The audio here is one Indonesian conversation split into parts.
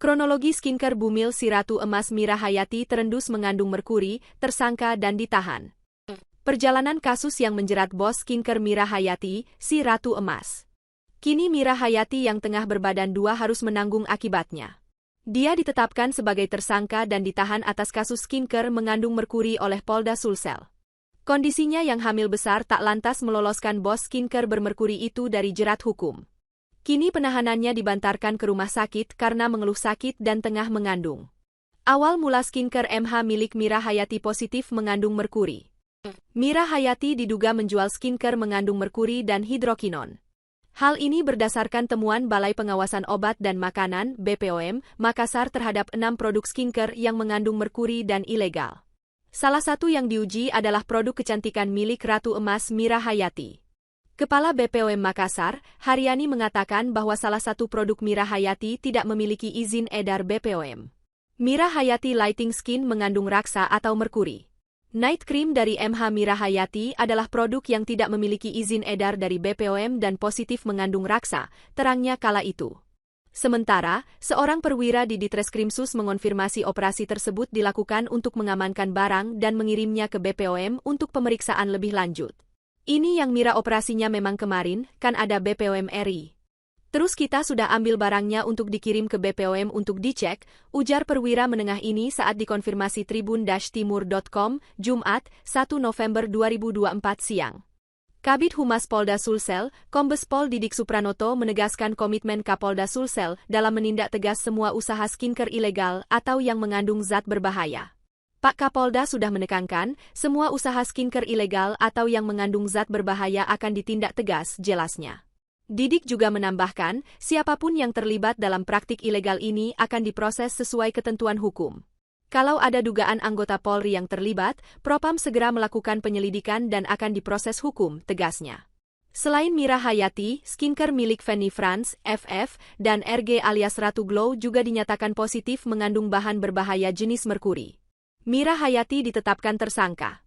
Kronologi skincare bumil si Ratu Emas Mira Hayati terendus mengandung merkuri, tersangka dan ditahan. Perjalanan kasus yang menjerat bos skincare Mira Hayati, si Ratu Emas. Kini Mira Hayati yang tengah berbadan dua harus menanggung akibatnya. Dia ditetapkan sebagai tersangka dan ditahan atas kasus skincare mengandung merkuri oleh Polda Sulsel. Kondisinya yang hamil besar tak lantas meloloskan bos skincare bermerkuri itu dari jerat hukum. Kini penahanannya dibantarkan ke rumah sakit karena mengeluh sakit dan tengah mengandung. Awal mula skincare MH milik Mira Hayati positif mengandung merkuri. Mira Hayati diduga menjual skincare mengandung merkuri dan hidrokinon. Hal ini berdasarkan temuan Balai Pengawasan Obat dan Makanan (BPOM) Makassar terhadap 6 produk skincare yang mengandung merkuri dan ilegal. Salah satu yang diuji adalah produk kecantikan milik Ratu Emas Mira Hayati. Kepala BPOM Makassar, Haryani mengatakan bahwa salah satu produk Mira Hayati tidak memiliki izin edar BPOM. Mira Hayati Lighting Skin mengandung raksa atau merkuri. Night Cream dari MH Mira Hayati adalah produk yang tidak memiliki izin edar dari BPOM dan positif mengandung raksa, terangnya kala itu. Sementara, seorang perwira di Ditreskrimsus mengonfirmasi operasi tersebut dilakukan untuk mengamankan barang dan mengirimnya ke BPOM untuk pemeriksaan lebih lanjut. Ini yang Mira operasinya memang kemarin, kan ada BPOM RI. Terus kita sudah ambil barangnya untuk dikirim ke BPOM untuk dicek, ujar perwira menengah ini saat dikonfirmasi tribun-timur.com, Jumat, 1 November 2024 siang. Kabid Humas Polda Sulsel, Kombes Pol Didik Supranoto menegaskan komitmen Kapolda Sulsel dalam menindak tegas semua usaha skincare ilegal atau yang mengandung zat berbahaya. Pak Kapolda sudah menekankan, semua usaha skincare ilegal atau yang mengandung zat berbahaya akan ditindak tegas, jelasnya. Didik juga menambahkan, siapapun yang terlibat dalam praktik ilegal ini akan diproses sesuai ketentuan hukum. Kalau ada dugaan anggota Polri yang terlibat, Propam segera melakukan penyelidikan dan akan diproses hukum, tegasnya. Selain Mira Hayati, skincare milik Fanny France, FF, dan RG alias Ratu Glow juga dinyatakan positif mengandung bahan berbahaya jenis merkuri. Mira Hayati ditetapkan tersangka.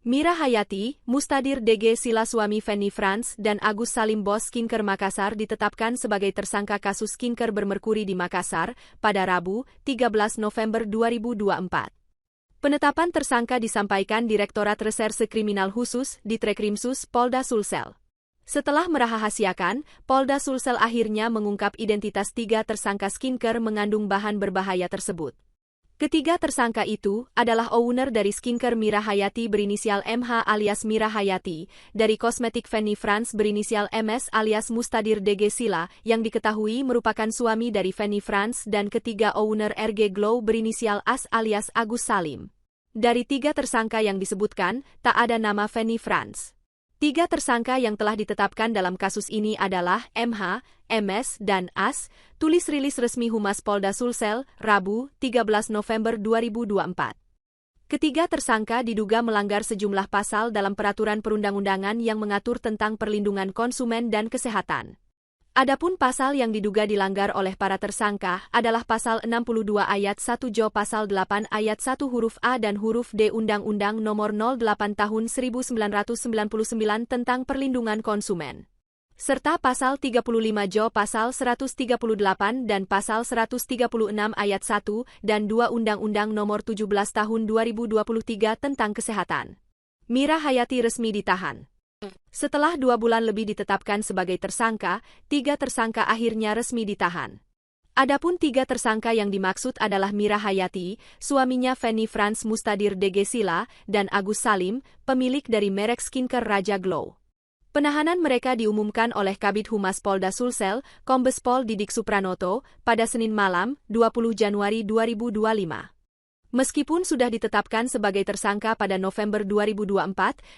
Mira Hayati, Mustadir DG Sila suami Fanny France dan Agus Salim bos skincare Makassar ditetapkan sebagai tersangka kasus skincare bermerkuri di Makassar pada Rabu, 13 November 2024. Penetapan tersangka disampaikan Direktorat Reserse Kriminal Khusus Ditreskrimsus Polda Sulsel. Setelah merahasiakan, Polda Sulsel akhirnya mengungkap identitas 3 tersangka skincare mengandung bahan berbahaya tersebut. Ketiga tersangka itu adalah owner dari skincare Mira Hayati berinisial MH alias Mira Hayati, dari kosmetik Fanny France berinisial MS alias Mustadir DG Sila yang diketahui merupakan suami dari Fanny France dan ketiga owner RG Glow berinisial AS alias Agus Salim. Dari 3 tersangka yang disebutkan, tak ada nama Fanny France. 3 tersangka yang telah ditetapkan dalam kasus ini adalah MH, MS, dan AS, tulis rilis resmi Humas Polda Sulsel, Rabu, 13 November 2024. Ketiga tersangka diduga melanggar sejumlah pasal dalam peraturan perundang-undangan yang mengatur tentang perlindungan konsumen dan kesehatan. Adapun pasal yang diduga dilanggar oleh para tersangka adalah pasal 62 ayat 1 Jo pasal 8 ayat 1 huruf A dan huruf D Undang-Undang Nomor 08 Tahun 1999 tentang Perlindungan Konsumen. Serta pasal 35 Jo pasal 138 dan pasal 136 ayat 1 dan 2 Undang-Undang Nomor 17 Tahun 2023 tentang Kesehatan. Mira Hayati resmi ditahan. Setelah 2 bulan lebih ditetapkan sebagai tersangka, 3 tersangka akhirnya resmi ditahan. Adapun 3 tersangka yang dimaksud adalah Mira Hayati, suaminya Fanny France Mustadir DG Sila, dan Agus Salim, pemilik dari merek skincare Raja Glow. Penahanan mereka diumumkan oleh Kabid Humas Polda Sulsel, Kombes Pol Didik Supranoto, pada Senin malam, 20 Januari 2025. Meskipun sudah ditetapkan sebagai tersangka pada November 2024,